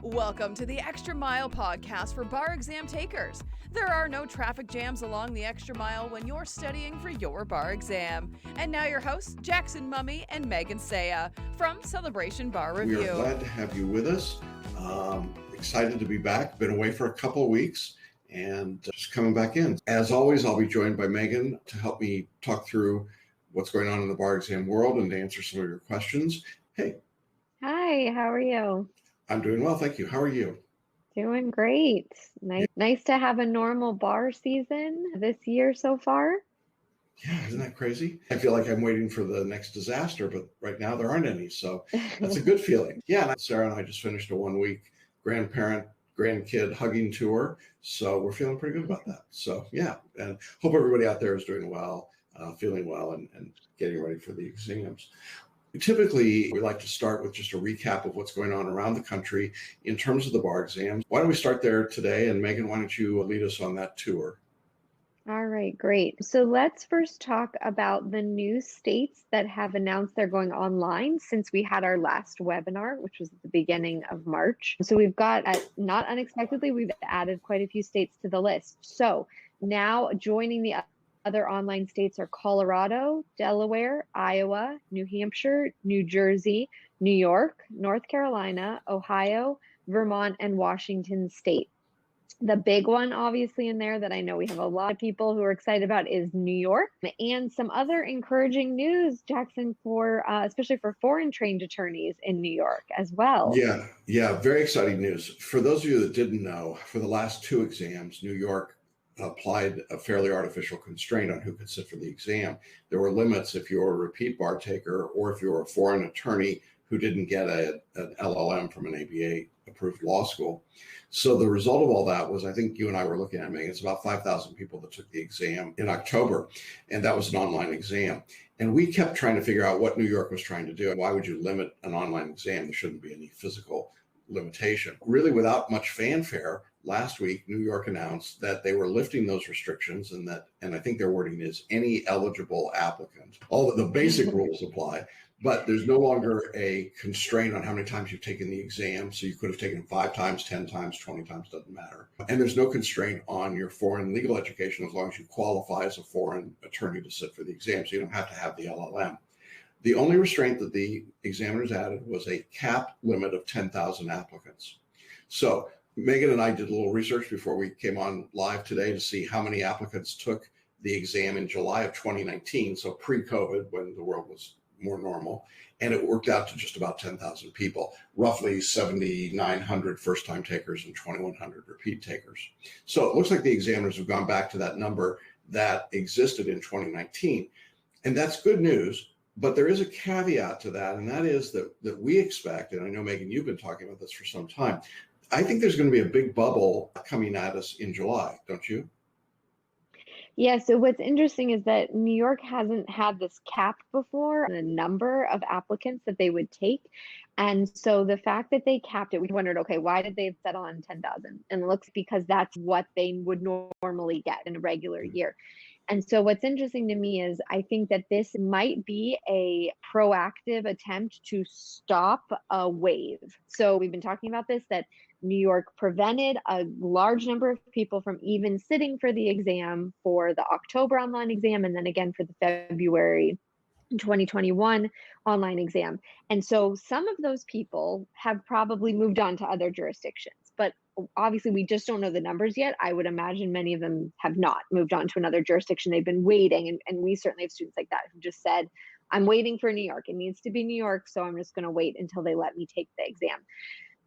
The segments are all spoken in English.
Welcome to the Extra Mile podcast for bar exam takers. There are no traffic jams along the extra mile when you're studying for your bar exam. And now your hosts, Jackson Mummy and Megan Saya from Celebration Bar Review. We are glad to have you with us. Excited to be back. Been away for a couple of weeks and just coming back in. As always, I'll be joined by Megan to help me talk through what's going on in the bar exam world and to answer some of your questions. Hey. Hi, how are you? I'm doing well, thank you. How are you? Doing great. Nice to have a normal bar season this year so far. Yeah, isn't that crazy? I feel like I'm waiting for the next disaster, but right now there aren't any, so that's a good feeling. Yeah, Sarah and I just finished a 1-week grandkid hugging tour, so we're feeling pretty good about that. So yeah, and hope everybody out there is doing well, feeling well, and getting ready for the exams. Typically, we like to start with just a recap of what's going on around the country in terms of the bar exams. Why don't we start there today? And Megan, why don't you lead us on that tour? All right, great. So let's first talk about the new states that have announced they're going online since we had our last webinar, which was at the beginning of March. So we've got, not unexpectedly, we've added quite a few states to the list. So now joining the other online states are Colorado, Delaware, Iowa, New Hampshire, New Jersey, New York, North Carolina, Ohio, Vermont, and Washington State. The big one, obviously, in there that I know we have a lot of people who are excited about is New York, and some other encouraging news, Jackson, for especially for foreign trained attorneys in New York as well. Yeah, very exciting news. For those of you that didn't know, for the last 2 exams, New York applied a fairly artificial constraint on who could sit for the exam. There were limits if you were a repeat bar taker or if you were a foreign attorney who didn't get an LLM from an ABA approved law school. So the result of all that was, I think you and I were looking at, Megan, it's about 5,000 people that took the exam in October, and that was an online exam. And we kept trying to figure out what New York was trying to do. Why would you limit an online exam? There shouldn't be any physical limitation. Really, without much fanfare, last week, New York announced that they were lifting those restrictions and I think their wording is any eligible applicant. All the basic rules apply, but there's no longer a constraint on how many times you've taken the exam. So you could have taken 5 times, 10 times, 20 times, doesn't matter. And there's no constraint on your foreign legal education as long as you qualify as a foreign attorney to sit for the exam. So you don't have to have the LLM. The only restraint that the examiners added was a cap limit of 10,000 applicants. So Megan and I did a little research before we came on live today to see how many applicants took the exam in July of 2019, so pre-COVID, when the world was more normal, and it worked out to just about 10,000 people, roughly 7,900 first-time takers and 2,100 repeat takers. So it looks like the examiners have gone back to that number that existed in 2019, and that's good news. But there is a caveat to that, and that is that we expect, and I know, Megan, you've been talking about this for some time, I think there's going to be a big bubble coming at us in July, don't you? Yeah, so what's interesting is that New York hasn't had this cap before, the number of applicants that they would take. And so the fact that they capped it, we wondered, okay, why did they settle on 10,000? And it looks because that's what they would normally get in a regular year. And so what's interesting to me is I think that this might be a proactive attempt to stop a wave. So we've been talking about this, that New York prevented a large number of people from even sitting for the exam for the October online exam, and then again for the February 2021 online exam. And so some of those people have probably moved on to other jurisdictions, but obviously we just don't know the numbers yet. I would imagine many of them have not moved on to another jurisdiction. They've been waiting. And we certainly have students like that who just said, I'm waiting for New York. It needs to be New York. So I'm just going to wait until they let me take the exam.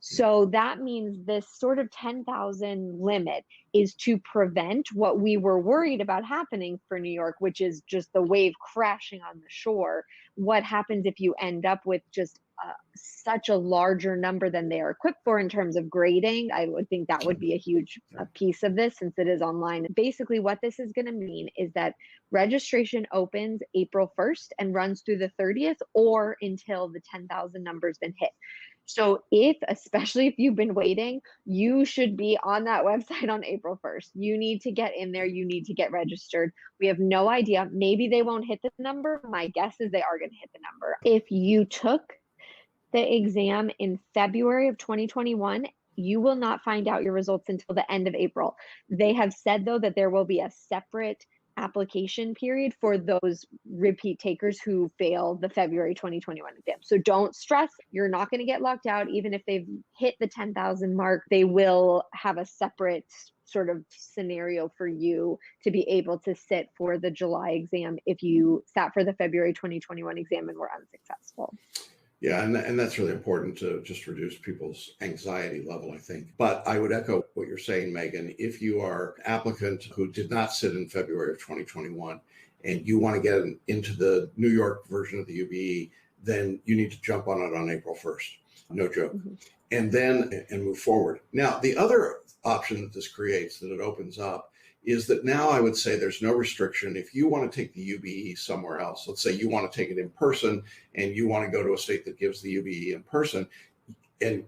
So that means this sort of 10,000 limit is to prevent what we were worried about happening for New York, which is just the wave crashing on the shore. What happens if you end up with just such a larger number than they are equipped for in terms of grading? I would think that would be a huge piece of this since it is online. Basically, what this is going to mean is that registration opens April 1st and runs through the 30th or until the 10,000 number's been hit. So especially if you've been waiting, you should be on that website on April 1st. You need to get in there. You need to get registered. We have no idea. Maybe they won't hit the number. My guess is they are going to hit the number. If you took the exam in February of 2021 You will not find out your results until the end of April. They have said, though, that there will be a separate application period for those repeat takers who fail the February 2021 exam. So don't stress, you're not going to get locked out. Even if they've hit the 10,000 mark, they will have a separate sort of scenario for you to be able to sit for the July exam if you sat for the February 2021 exam and were unsuccessful. Yeah, and that's really important to just reduce people's anxiety level, I think. But I would echo what you're saying, Megan. If you are an applicant who did not sit in February of 2021 and you want to get into the New York version of the UBE, then you need to jump on it on April 1st. No joke. And then move forward. Now, the other option that this creates, that it opens up, is that now I would say there's no restriction. If you want to take the UBE somewhere else, let's say you want to take it in person and you want to go to a state that gives the UBE in person,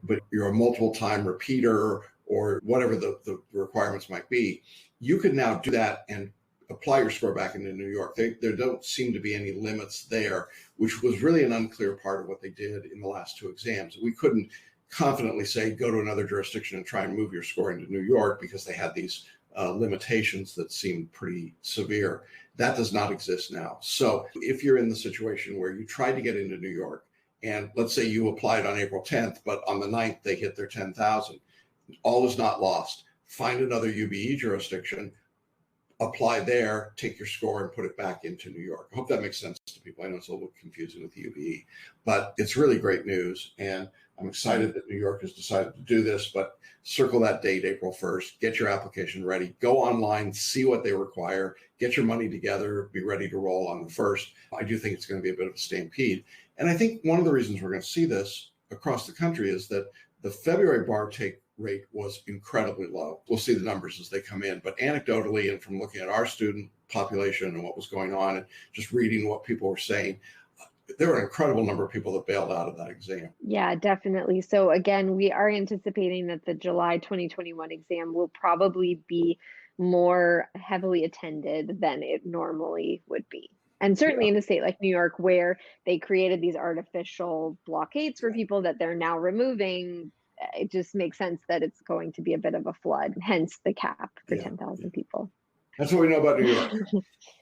but you're a multiple time repeater or whatever the requirements might be, you can now do that and apply your score back into New York. There don't seem to be any limits there, which was really an unclear part of what they did in the last two exams. We couldn't confidently say, go to another jurisdiction and try and move your score into New York because they had these limitations that seem pretty severe. That does not exist now. So if you're in the situation where you tried to get into New York, and let's say you applied on April 10th, but on the 9th they hit their 10,000, all is not lost. Find another UBE jurisdiction, apply there, take your score and put it back into New York. I hope that makes sense to people. I know it's a little confusing with the UBE, but it's really great news. And I'm excited that New York has decided to do this, but circle that date, April 1st, get your application ready, go online, see what they require, get your money together, be ready to roll on the 1st. I do think it's going to be a bit of a stampede. And I think one of the reasons we're going to see this across the country is that the February bar take rate was incredibly low. We'll see the numbers as they come in, but anecdotally and from looking at our student population and what was going on and just reading what people were saying, there were an incredible number of people that bailed out of that exam. Yeah, definitely. So again, we are anticipating that the July 2021 exam will probably be more heavily attended than it normally would be. And certainly in a state like New York, where they created these artificial blockades for people that they're now removing, it just makes sense that it's going to be a bit of a flood, hence the cap for 10,000 people. That's what we know about New York.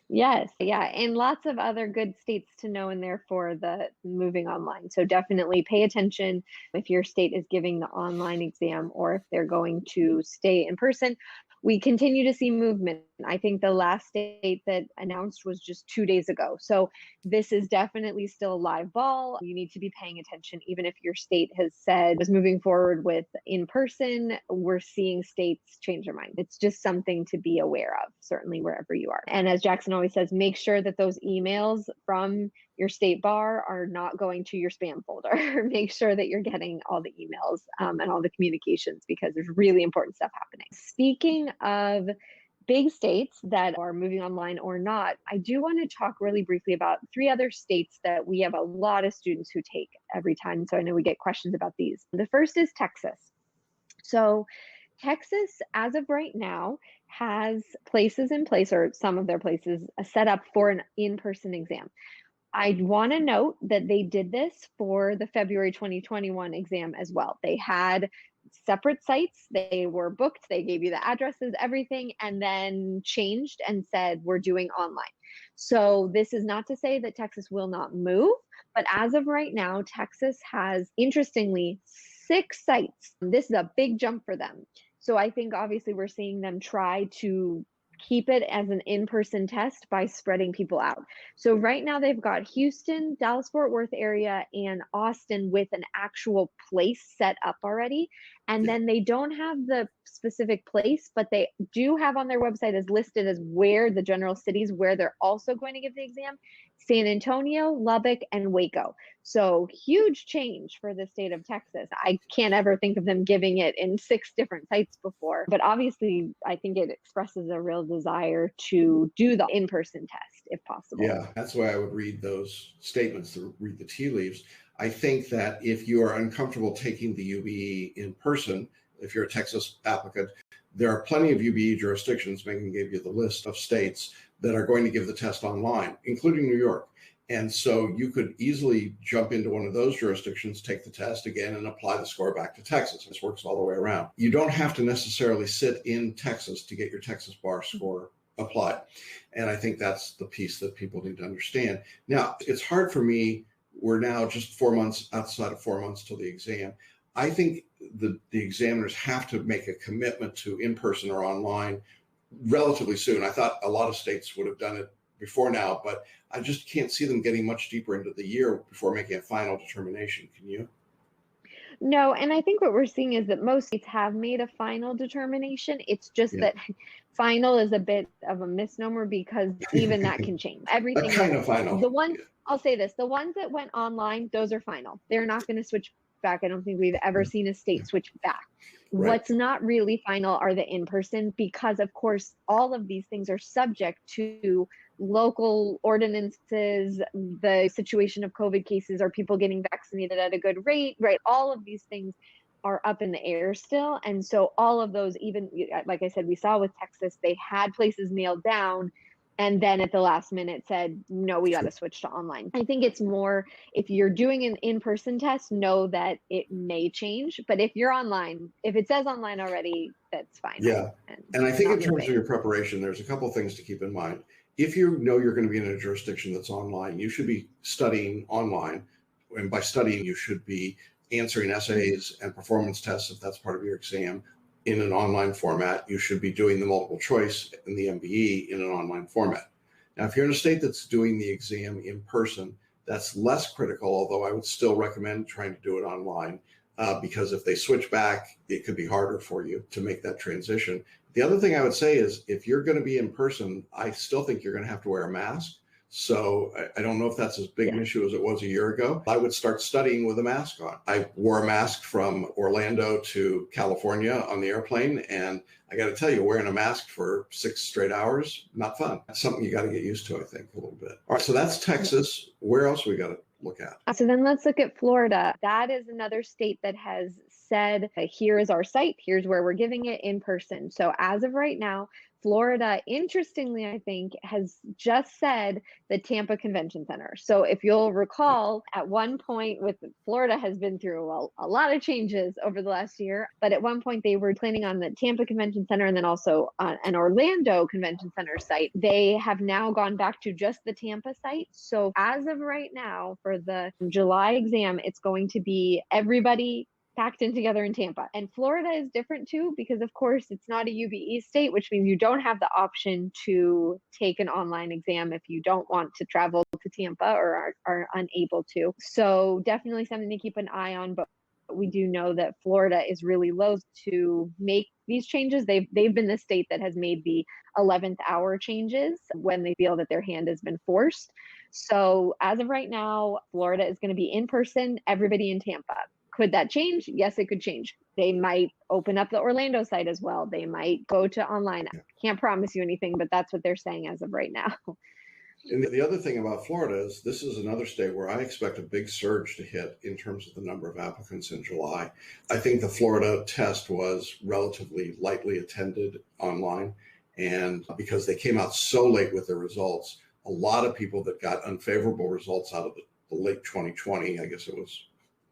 Yes, yeah, and lots of other good states to know in there for the moving online. So definitely pay attention if your state is giving the online exam or if they're going to stay in person. We continue to see movement. I think the last state that announced was just 2 days ago. So this is definitely still a live ball. You need to be paying attention, even if your state has said is moving forward with in person. We're seeing states change their mind. It's just something to be aware of, certainly wherever you are. And as Jackson always says, make sure that those emails from your state bar are not going to your spam folder. Make sure that you're getting all the emails and all the communications, because there's really important stuff happening. Speaking of big states that are moving online or not, I do want to talk really briefly about 3 other states that we have a lot of students who take every time. So I know we get questions about these. The first is Texas. So Texas, as of right now, has places in place, or some of their places set up for an in-person exam. I want to note that they did this for the February 2021 exam as well. They had separate sites, they were booked, they gave you the addresses, everything, and then changed and said, we're doing online. So this is not to say that Texas will not move, but as of right now, Texas has, interestingly, 6 sites. This is a big jump for them. So I think obviously we're seeing them try to keep it as an in-person test by spreading people out. So right now they've got Houston, Dallas-Fort Worth area, and Austin with an actual place set up already. And then they don't have the specific place, but they do have on their website as listed as where the general cities where they're also going to give the exam: San Antonio, Lubbock, and Waco. So huge change for the state of Texas. I can't ever think of them giving it in 6 different sites before, but obviously I think it expresses a real desire to do the in-person test if possible. Yeah, that's why I would read those statements, to read the tea leaves. I think that if you are uncomfortable taking the UBE in person, if you're a Texas applicant, there are plenty of UBE jurisdictions. Megan gave you the list of states that are going to give the test online, including New York. And so you could easily jump into one of those jurisdictions, take the test again, and apply the score back to Texas. This works all the way around. You don't have to necessarily sit in Texas to get your Texas bar score applied. And I think that's the piece that people need to understand. Now, it's hard for me. We're now just 4 months outside of 4 months till the exam. I think the examiners have to make a commitment to in-person or online relatively soon. I thought a lot of states would have done it before now, but I just can't see them getting much deeper into the year before making a final determination. Can you? No, and I think what we're seeing is that most states have made a final determination. It's just that final is a bit of a misnomer because even that can change. Everything A kind of final. The ones I'll say this, the ones that went online, those are final. They're not going to switch back. I don't think we've ever seen a state switch back. Right. What's not really final are the in-person because of course all of these things are subject to local ordinances, the situation of COVID cases, are people getting vaccinated at a good rate, right? All of these things are up in the air still. And so all of those, even like I said, we saw with Texas, they had places nailed down and then at the last minute said, no, we got to switch to online. I think it's more, if you're doing an in-person test, know that it may change. But if you're online, if it says online already, that's fine. Yeah. And I think in terms of your preparation, there's a couple of things to keep in mind. If you know you're going to be in a jurisdiction that's online, you should be studying online. And by studying, you should be answering essays and performance tests if that's part of your exam in an online format. You should be doing the multiple choice and the MBE in an online format. Now, if you're in a state that's doing the exam in person, that's less critical, although I would still recommend trying to do it online because if they switch back, it could be harder for you to make that transition. The other thing I would say is if you're going to be in person, I still think you're going to have to wear a mask. So I don't know if that's as big an issue as it was a year ago. I would start studying with a mask on. I wore a mask from Orlando to California on the airplane. And I got to tell you, wearing a mask for 6 straight hours, not fun. That's something you got to get used to, I think, a little bit. All right, so that's Texas. Where else we got to look at? So then let's look at Florida. That is another state that has said, here is our site. Here's where we're giving it in person. So as of right now, Florida, interestingly, I think, has just said the Tampa Convention Center. So if you'll recall, at one point Florida has been through a lot of changes over the last year, but at one point they were planning on the Tampa Convention Center and then also an Orlando Convention Center site. They have now gone back to just the Tampa site. So as of right now, for the July exam, it's going to be everybody packed in together in Tampa. And Florida is different too, because of course it's not a UBE state, which means you don't have the option to take an online exam if you don't want to travel to Tampa or are unable to. So definitely something to keep an eye on, but we do know that Florida is really loath to make these changes. They've been the state that has made the 11th hour changes when they feel that their hand has been forced. So as of right now, Florida is going to be in person, everybody in Tampa. Could that change? Yes, it could change. They might open up the Orlando site as well. They might go to online. Can't promise you anything, but that's what they're saying as of right now. And the other thing about Florida is this is another state where I expect a big surge to hit in terms of the number of applicants in July. I think the Florida test was relatively lightly attended online. And because they came out so late with their results, a lot of people that got unfavorable results out of the late 2020, I guess it was,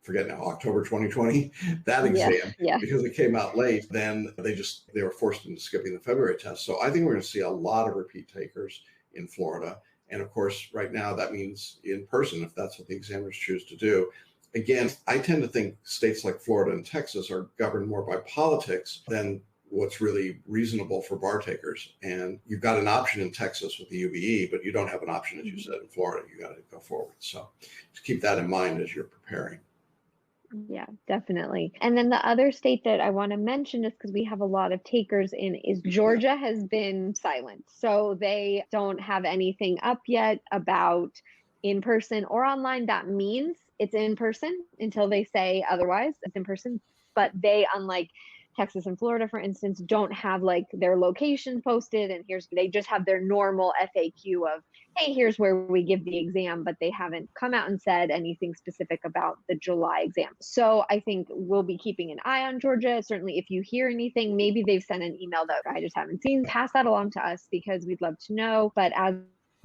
forget now, October 2020, that exam, because it came out late, then they were forced into skipping the February test. So I think we're going to see a lot of repeat takers in Florida. And of course, right now that means in person, if that's what the examiners choose to do. Again, I tend to think states like Florida and Texas are governed more by politics than what's really reasonable for bar takers. And you've got an option in Texas with the UBE, but you don't have an option, as you said, in Florida. You got to go forward. So just keep that in mind as you're preparing. Yeah, definitely. And then the other state that I want to mention, is because we have a lot of takers in, is Georgia has been silent. So they don't have anything up yet about in person or online. That means it's in person until they say otherwise. It's in person. But they, unlike Texas and Florida, for instance, don't have like their location posted and they just have their normal FAQ of, hey, here's where we give the exam, but they haven't come out and said anything specific about the July exam. So I think we'll be keeping an eye on Georgia. Certainly if you hear anything, maybe they've sent an email that I just haven't seen, pass that along to us because we'd love to know. But as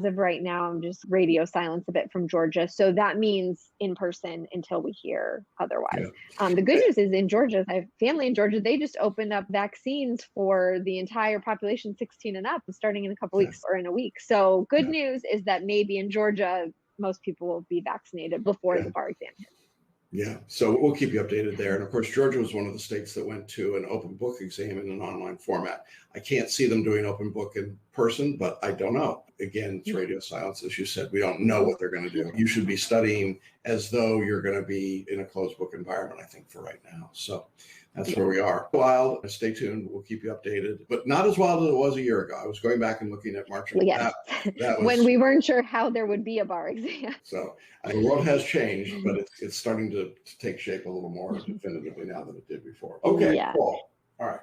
of right now, I'm just radio silence a bit from Georgia. So that means in person until we hear otherwise. Yeah. The good news is in Georgia, I have family in Georgia, they just opened up vaccines for the entire population 16 and up starting in a couple Yeah. weeks or in a week. So good Yeah. news is that maybe in Georgia, most people will be vaccinated before the bar exam hits. Yeah, so we'll keep you updated there. And of course, Georgia was one of the states that went to an open book exam in an online format. I can't see them doing open book in person, but I don't know. Again, it's radio silence. As you said, we don't know what they're going to do. You should be studying as though you're going to be in a closed book environment, I think, for right now. So that's where we are. Wild, stay tuned. We'll keep you updated, but not as wild as it was a year ago. I was going back and looking at March. Yes. That was, when we weren't sure how there would be a bar exam. So the world has changed, but it's starting to take shape a little more definitively now than it did before. Okay, cool. All right.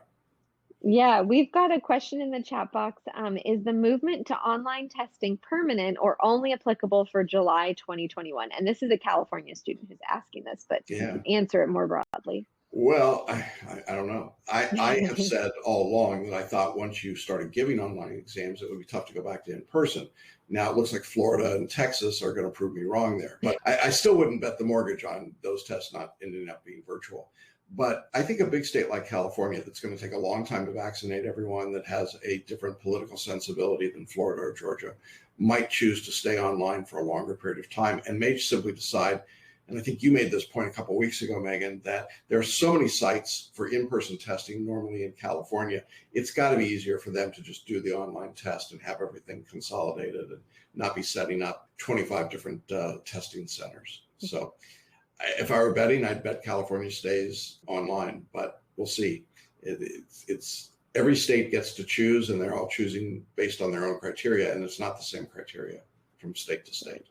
Yeah, we've got a question in the chat box. Is the movement to online testing permanent or only applicable for July 2021? And this is a California student who's asking this, but answer it more broadly. Well, I don't know. I have said all along that I thought once you started giving online exams, it would be tough to go back to in person. Now it looks like Florida and Texas are going to prove me wrong there. But I still wouldn't bet the mortgage on those tests not ending up being virtual. But I think a big state like California, that's going to take a long time to vaccinate everyone, that has a different political sensibility than Florida or Georgia, might choose to stay online for a longer period of time and may simply decide. And I think you made this point a couple of weeks ago, Megan, that there are so many sites for in-person testing normally in California. It's got to be easier for them to just do the online test and have everything consolidated and not be setting up 25 different testing centers. So if I were betting, I'd bet California stays online, but we'll see. It's every state gets to choose, and they're all choosing based on their own criteria, and it's not the same criteria from state to state.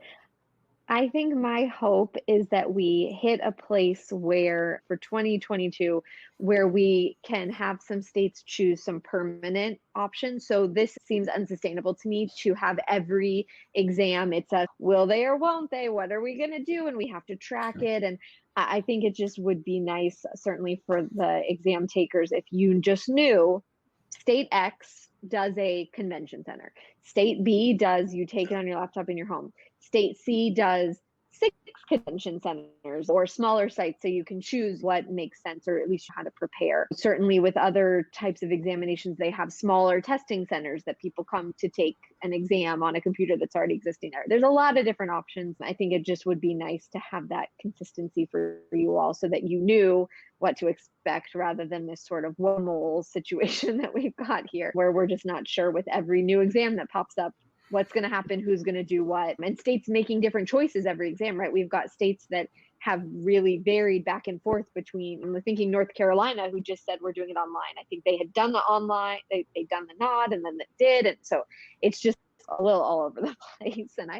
I think my hope is that we hit a place where for 2022, where we can have some states choose some permanent options. So this seems unsustainable to me to have every exam. It's a will they or won't they? What are we going to do? And we have to track it. And I think it just would be nice, certainly for the exam takers, if you just knew state X does a convention center. State B does, you take it on your laptop in your home. State C does 6 convention centers or smaller sites, so you can choose what makes sense, or at least how to prepare. Certainly with other types of examinations, they have smaller testing centers that people come to take an exam on a computer that's already existing there. There's a lot of different options. I think it just would be nice to have that consistency for you all so that you knew what to expect, rather than this sort of whack-a-mole situation that we've got here, where we're just not sure with every new exam that pops up what's going to happen, who's going to do what, and states making different choices every exam, right? We've got states that have really varied back and forth between, I'm thinking North Carolina, who just said we're doing it online. I think they had done the online, they'd done the not, and then it did. And so it's just a little all over the place. And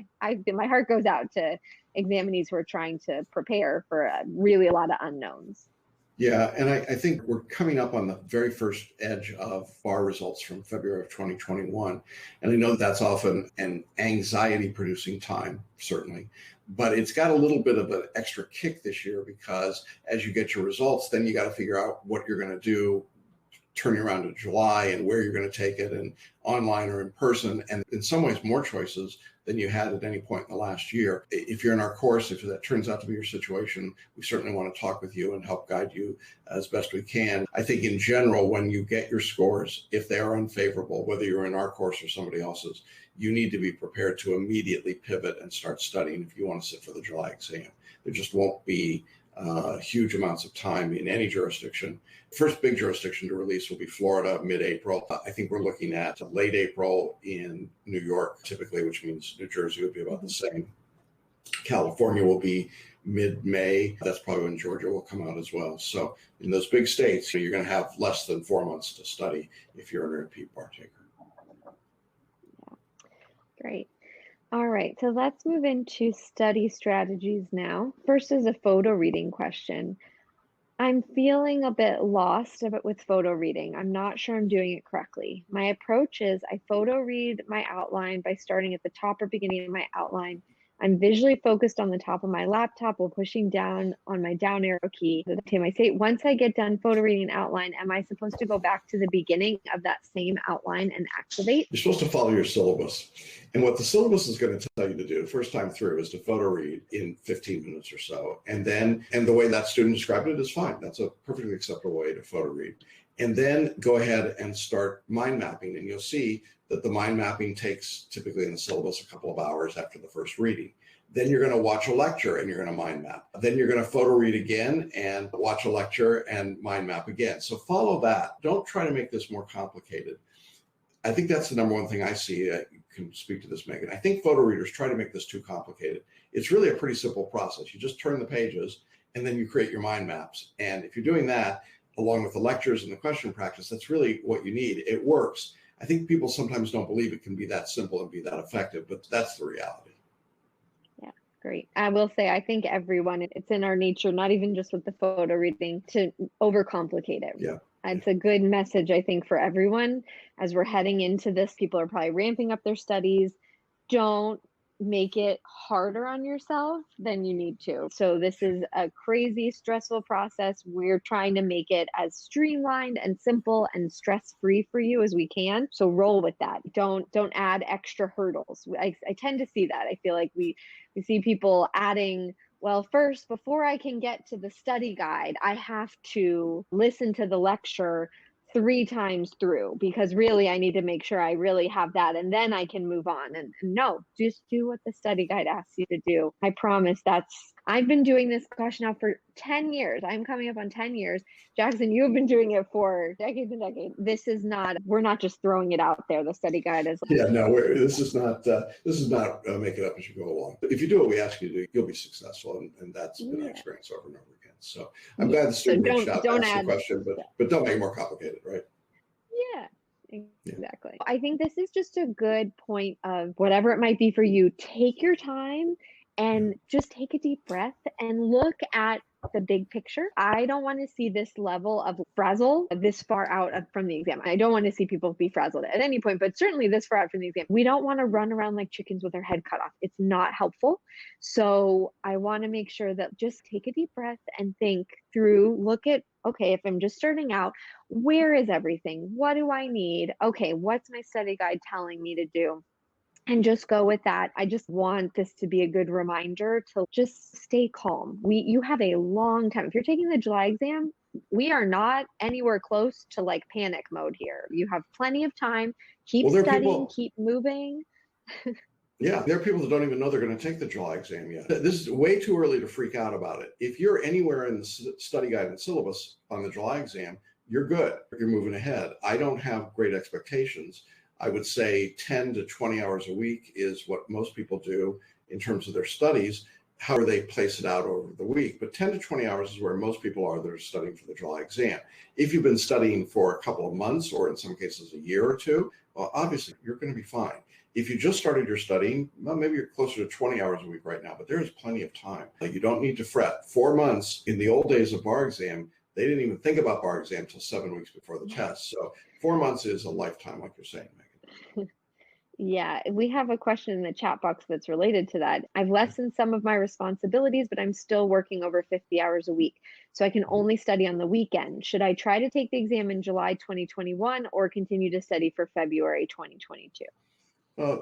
my heart goes out to examinees who are trying to prepare for really a lot of unknowns. Yeah, and I think we're coming up on the very first edge of bar results from February of 2021. And I know that's often an anxiety-producing time, certainly, but it's got a little bit of an extra kick this year, because as you get your results, then you got to figure out what you're going to do turning around to July and where you're going to take it, and online or in person, and in some ways more choices than you had at any point in the last year. If you're in our course, if that turns out to be your situation, we certainly want to talk with you and help guide you as best we can. I think in general, when you get your scores, if they are unfavorable, whether you're in our course or somebody else's, you need to be prepared to immediately pivot and start studying if you want to sit for the July exam. There just won't be huge amounts of time in any jurisdiction. First big jurisdiction to release will be Florida, mid-April. I think we're looking at late April in New York, typically, which means New Jersey would be about the same. California will be mid-May. That's probably when Georgia will come out as well. So in those big states, you're going to have less than 4 months to study if you're a repeat bar taker. Yeah. Great. All right, so let's move into study strategies now. First is a photo reading question. I'm feeling a bit lost with photo reading. I'm not sure I'm doing it correctly. My approach is I photo read my outline by starting at the top or beginning of my outline. I'm visually focused on the top of my laptop while pushing down on my down arrow key. I say, once I get done photo reading an outline, am I supposed to go back to the beginning of that same outline and activate? You're supposed to follow your syllabus. And what the syllabus is going to tell you to do first time through is to photo read in 15 minutes or so. And the way that student described it is fine. That's a perfectly acceptable way to photo read. And then go ahead and start mind mapping. And you'll see that the mind mapping takes typically in the syllabus a couple of hours after the first reading. Then you're going to watch a lecture and you're going to mind map. Then you're going to photo read again and watch a lecture and mind map again. So follow that. Don't try to make this more complicated. I think that's the number one thing I see. You can speak to this, Megan. I think photo readers try to make this too complicated. It's really a pretty simple process. You just turn the pages and then you create your mind maps. And if you're doing that, along with the lectures and the question practice, that's really what you need. It works. I think people sometimes don't believe it can be that simple and be that effective, but that's the reality. Yeah, great. I will say, I think everyone, it's in our nature, not even just with the photo reading, to overcomplicate it. Yeah. It's a good message, I think, for everyone. As we're heading into this, people are probably ramping up their studies. Don't make it harder on yourself than you need to. So this is a crazy, stressful process. We're trying to make it as streamlined and simple and stress-free for you as we can. So roll with that. Don't add extra hurdles. I tend to see that. I feel like we see people adding, well, first, before I can get to the study guide, I have to listen to the lecture 3 times through, because really I need to make sure I really have that, and then I can move on. And no, just do what the study guide asks you to do. I promise. I've been doing this, gosh, now for 10 years. I'm coming up on 10 years. Jackson, you have been doing it for decades and decades. We're not just throwing it out there. The study guide is. Yeah, no, this is not make it up as you go along. If you do what we ask you to do, you'll be successful. And that's been our experience over and over again. So I'm glad the student reached out to ask the question, but don't make it more complicated, right? Yeah, exactly. I think this is just a good point of whatever it might be for you. Take your time and just take a deep breath and look at the big picture. I don't want to see this level of frazzle this far out from the exam. I don't want to see people be frazzled at any point, but certainly this far out from the exam. We don't want to run around like chickens with our head cut off. It's not helpful. So I want to make sure that just take a deep breath and think through, look at, okay, if I'm just starting out, where is everything? What do I need? Okay, what's my study guide telling me to do? And just go with that. I just want this to be a good reminder to just stay calm. You have a long time. If you're taking the July exam, we are not anywhere close to like panic mode here. You have plenty of time. Keep studying, keep moving. Yeah, there are people that don't even know they're going to take the July exam yet. This is way too early to freak out about it. If you're anywhere in the study guide and syllabus on the July exam, you're good. You're moving ahead. I don't have great expectations. I would say 10 to 20 hours a week is what most people do in terms of their studies. However, they place it out over the week. But 10 to 20 hours is where most people are that are studying for the July exam. If you've been studying for a couple of months, or in some cases a year or two, well, obviously you're going to be fine. If you just started your studying, well, maybe you're closer to 20 hours a week right now, but there is plenty of time. You don't need to fret. 4 months in the old days of bar exam, they didn't even think about bar exam until 7 weeks before the test. So 4 months is a lifetime, like you're saying, Megan. Yeah, we have a question in the chat box that's related to that. I've lessened some of my responsibilities, but I'm still working over 50 hours a week. So I can only study on the weekend. Should I try to take the exam in July 2021 or continue to study for February 2022?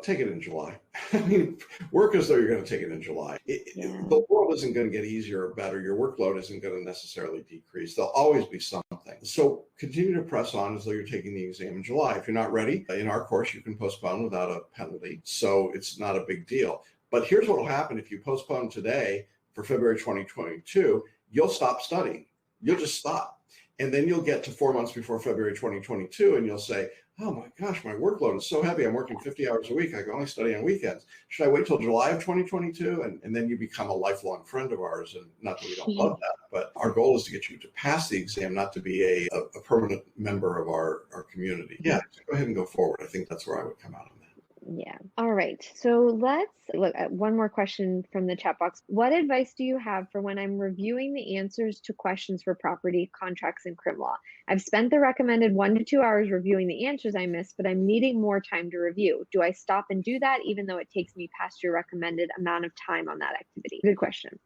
Take it in July. I mean, work as though you're going to take it in July. The world isn't going to get easier or better. Your workload isn't going to necessarily decrease. There'll always be something. So continue to press on as though you're taking the exam in July. If you're not ready, in our course, you can postpone without a penalty. So it's not a big deal. But here's what will happen if you postpone today for February 2022. You'll stop studying. You'll just stop. And then you'll get to 4 months before February 2022, and you'll say, oh my gosh, my workload is so heavy. I'm working 50 hours a week. I can only study on weekends. Should I wait till July of 2022? And then you become a lifelong friend of ours. And not that we don't love that, but our goal is to get you to pass the exam, not to be a permanent member of our community. Yeah, so go ahead and go forward. I think that's where I would come out on that. Yeah. All right. So let's look at one more question from the chat box. What advice do you have for when I'm reviewing the answers to questions for property, contracts, and crim law? I've spent the recommended 1 to 2 hours reviewing the answers I missed, but I'm needing more time to review. Do I stop and do that even though it takes me past your recommended amount of time on that activity? Good question.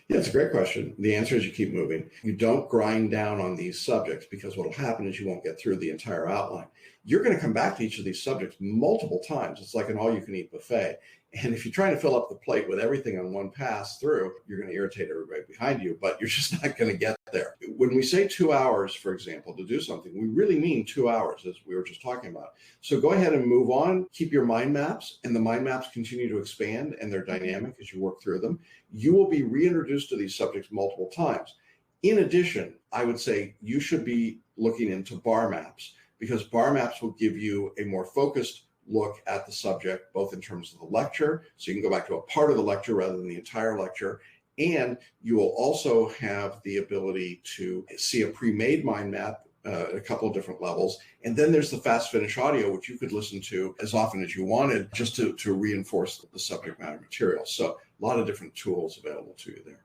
Yeah, it's a great question. The answer is you keep moving. You don't grind down on these subjects, because what will happen is you won't get through the entire outline. You're going to come back to each of these subjects multiple times. It's like an all-you-can-eat buffet. And if you're trying to fill up the plate with everything on one pass through, you're going to irritate everybody behind you, but you're just not going to get there. When we say 2 hours, for example, to do something, we really mean 2 hours, as we were just talking about. So go ahead and move on. Keep your mind maps, and the mind maps continue to expand, and they're dynamic as you work through them. You will be reintroduced to these subjects multiple times. In addition, I would say you should be looking into BarMaps, because BarMaps will give you a more focused look at the subject, both in terms of the lecture, so you can go back to a part of the lecture rather than the entire lecture, and you will also have the ability to see a pre-made mind map at a couple of different levels. And then there's the fast finish audio, which you could listen to as often as you wanted, just to reinforce the subject matter material. So a lot of different tools available to you there.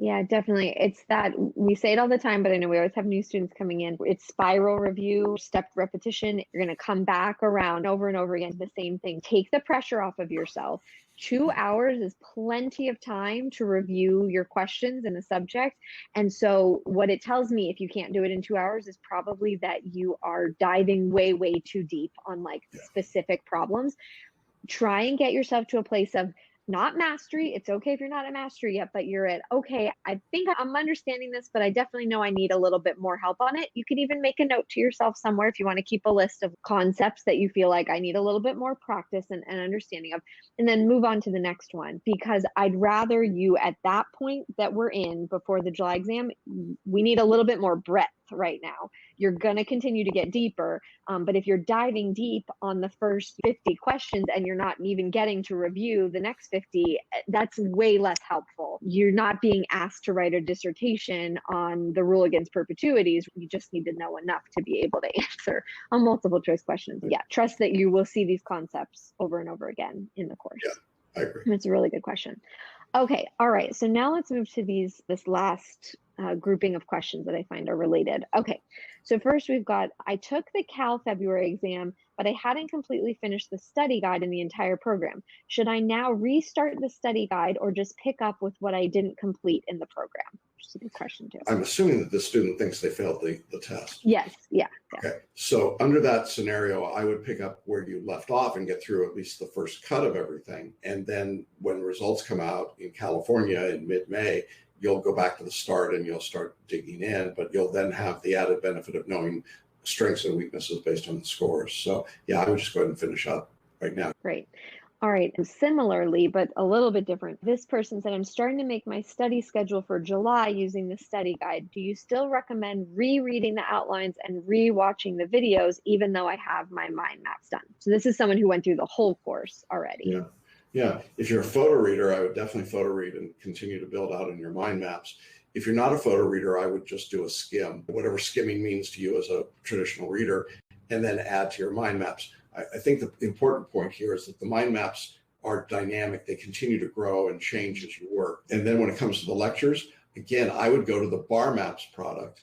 Yeah, definitely. It's that we say it all the time, but I know we always have new students coming in. It's spiral review, stepped repetition. You're going to come back around over and over again, the same thing. Take the pressure off of yourself. 2 hours is plenty of time to review your questions in a subject. And so what it tells me, if you can't do it in 2 hours, is probably that you are diving way, way too deep on like specific problems. Try and get yourself to a place of not mastery. It's okay if you're not at mastery yet, but you're at, okay, I think I'm understanding this, but I definitely know I need a little bit more help on it. You can even make a note to yourself somewhere if you want to keep a list of concepts that you feel like I need a little bit more practice and understanding of, and then move on to the next one. Because I'd rather you, at that point that we're in before the July exam, we need a little bit more breadth right now. You're going to continue to get deeper. But if you're diving deep on the first 50 questions and you're not even getting to review the next 50, that's way less helpful. You're not being asked to write a dissertation on the rule against perpetuities. You just need to know enough to be able to answer a multiple choice questions. Yeah, trust that you will see these concepts over and over again in the course. Yeah, I agree. It's a really good question. Okay, all right. So now let's move to this last grouping of questions that I find are related. Okay, so first we've got, I took the Cal February exam, but I hadn't completely finished the study guide in the entire program. Should I now restart the study guide or just pick up with what I didn't complete in the program? Which is a good question too. I'm assuming that the student thinks they failed the test. Yes, yeah. Okay, so under that scenario, I would pick up where you left off and get through at least the first cut of everything. And then when results come out in California in mid-May, you'll go back to the start and you'll start digging in, but you'll then have the added benefit of knowing strengths and weaknesses based on the scores. So yeah, I would just go ahead and finish up right now. Great. All right. And similarly, but a little bit different, this person said, I'm starting to make my study schedule for July using the study guide. Do you still recommend rereading the outlines and re-watching the videos, even though I have my mind maps done? So this is someone who went through the whole course already. Yeah. If you're a photo reader, I would definitely photo read and continue to build out in your mind maps. If you're not a photo reader, I would just do a skim, whatever skimming means to you as a traditional reader, and then add to your mind maps. I think the important point here is that the mind maps are dynamic. They continue to grow and change as you work. And then when it comes to the lectures, again, I would go to the BarMaps product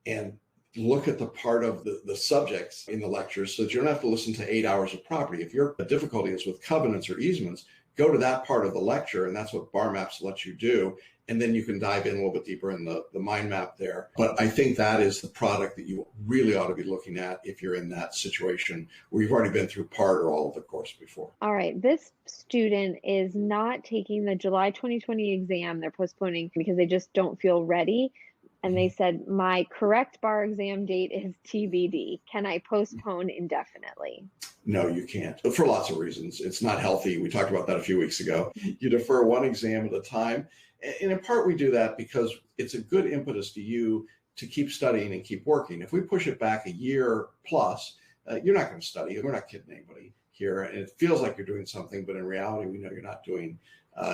and look at the part of the subjects in the lectures so that you don't have to listen to 8 hours of property. If your difficulty is with covenants or easements, go to that part of the lecture, and that's what BarMaps lets you do. And then you can dive in a little bit deeper in the mind map there. But I think that is the product that you really ought to be looking at if you're in that situation where you've already been through part or all of the course before. All right. This student is not taking the July 2020 exam. They're postponing because they just don't feel ready. And they said, my correct bar exam date is TBD. Can I postpone indefinitely? No, you can't. But for lots of reasons. It's not healthy. We talked about that a few weeks ago. You defer one exam at a time. And in part, we do that because it's a good impetus to you to keep studying and keep working. If we push it back a year plus, you're not going to study. We're not kidding anybody here. And it feels like you're doing something, but in reality, we know you're not doing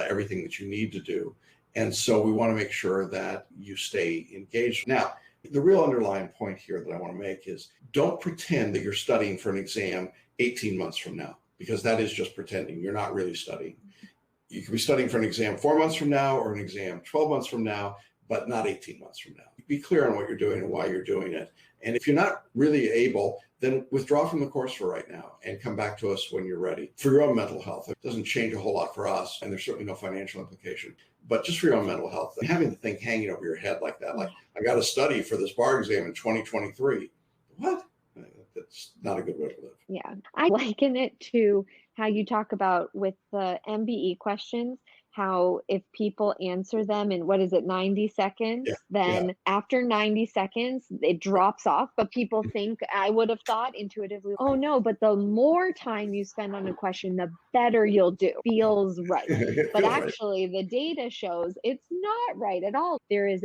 everything that you need to do. And so we want to make sure that you stay engaged. Now, the real underlying point here that I want to make is don't pretend that you're studying for an exam 18 months from now. because that is just pretending. You're not really studying. You could be studying for an exam 4 months from now or an exam 12 months from now, but not 18 months from now. Be clear on what you're doing and why you're doing it. And if you're not really able, then withdraw from the course for right now and come back to us when you're ready. For your own mental health, it doesn't change a whole lot for us, and there's certainly no financial implication, but just for your own mental health, having the thing hanging over your head like that, like, I got to study for this bar exam in 2023. What? That's not a good way to live. Yeah. I liken it to how you talk about with the MBE questions, how if people answer them in, 90 seconds, then after 90 seconds, it drops off. But people think, I would have thought intuitively, oh no, but the more time you spend on a question, the better you'll do. Feels right. But actually, the data shows it's not right at all. There's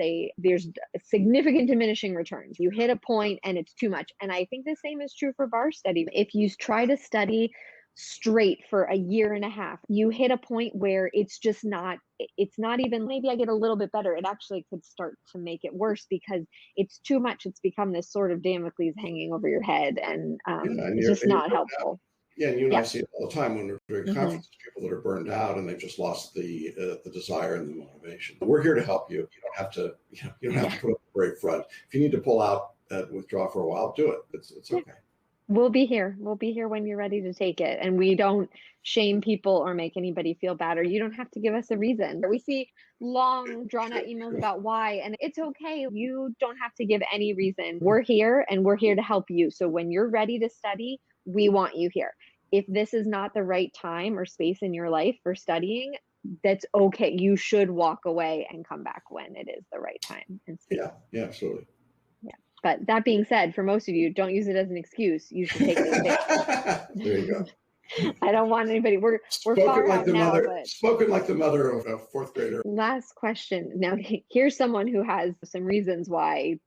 significant diminishing returns. You hit a point and it's too much. And I think the same is true for bar study. If you try to study straight for a year and a half, you hit a point where it's not even, maybe I get a little bit better. It actually could start to make it worse because it's too much. It's become this sort of Damocles hanging over your head, and it's just not helpful. Yeah, and you and I see it all the time when we're doing conferences, people that are burned out and they've just lost the desire and the motivation. We're here to help you. You don't have to, you don't have to put up a brave front. If you need to pull out, withdraw for a while, do it. It's okay. We'll be here. We'll be here when you're ready to take it. And we don't shame people or make anybody feel bad, or you don't have to give us a reason. We see long drawn out emails about why, and it's okay. You don't have to give any reason. We're here and we're here to help you. So when you're ready to study, we want you here. If this is not the right time or space in your life for studying, that's okay. You should walk away and come back when it is the right time. Yeah, absolutely. But that being said, for most of you, don't use it as an excuse. You should take the exam. There you go. I don't want anybody. We're far out now. Spoken like the mother of a fourth grader. Last question. Now, here's someone who has some reasons why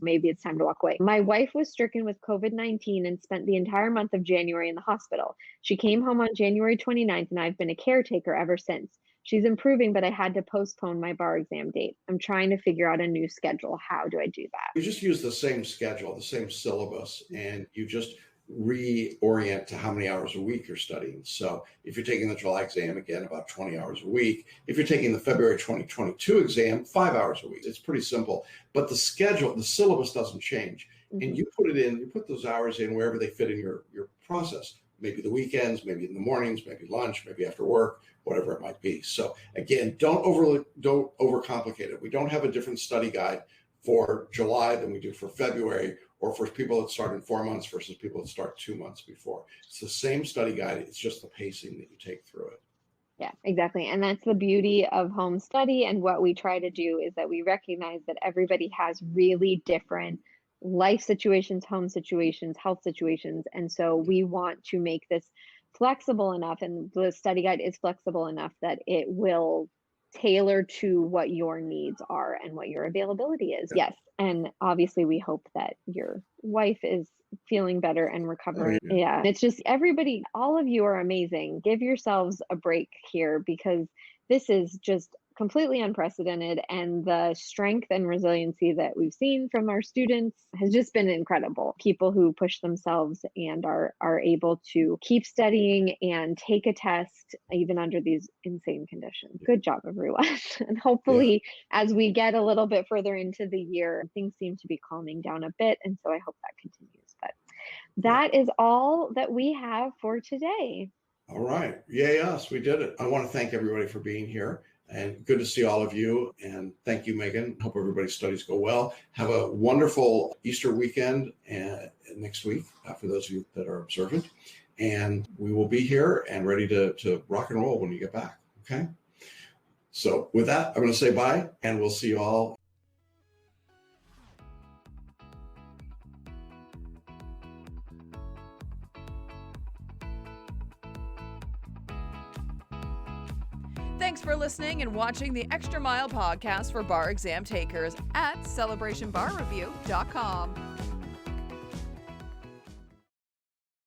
maybe it's time to walk away. My wife was stricken with COVID-19 and spent the entire month of January in the hospital. She came home on January 29th, and I've been a caretaker ever since. She's improving, but I had to postpone my bar exam date. I'm trying to figure out a new schedule. How do I do that? You just use the same schedule, the same syllabus, and you just reorient to how many hours a week you're studying. So if you're taking the July exam, again, about 20 hours a week. If you're taking the February 2022 exam, 5 hours a week. It's pretty simple. But the schedule, the syllabus doesn't change. Mm-hmm. And you put those hours in wherever they fit in your process. Maybe the weekends, maybe in the mornings, maybe lunch, maybe after work, whatever it might be. So again, don't overcomplicate it. We don't have a different study guide for July than we do for February, or for people that start in 4 months versus people that start 2 months before. It's the same study guide. It's just the pacing that you take through it. Yeah, exactly. And that's the beauty of home study. And what we try to do is that we recognize that everybody has really different life situations, home situations, health situations. And so we want to make this flexible enough, and the study guide is flexible enough that it will tailor to what your needs are and what your availability is. Yes. And obviously we hope that your wife is feeling better and recovering. Yeah. It's just everybody, all of you are amazing. Give yourselves a break here, because this is just completely unprecedented, and the strength and resiliency that we've seen from our students has just been incredible. People who push themselves and are able to keep studying and take a test even under these insane conditions. Good job, everyone. And hopefully as we get a little bit further into the year, things seem to be calming down a bit, and so I hope that continues. But that is all that we have for today. All right. Yay us. We did it. I want to thank everybody for being here. And good to see all of you. And thank you, Megan. Hope everybody's studies go well. Have a wonderful Easter weekend next week for those of you that are observant. And we will be here and ready to rock and roll when you get back. Okay? So with that, I'm going to say bye, and we'll see you all. Thanks for listening and watching the Extra Mile podcast for bar exam takers at celebrationbarreview.com.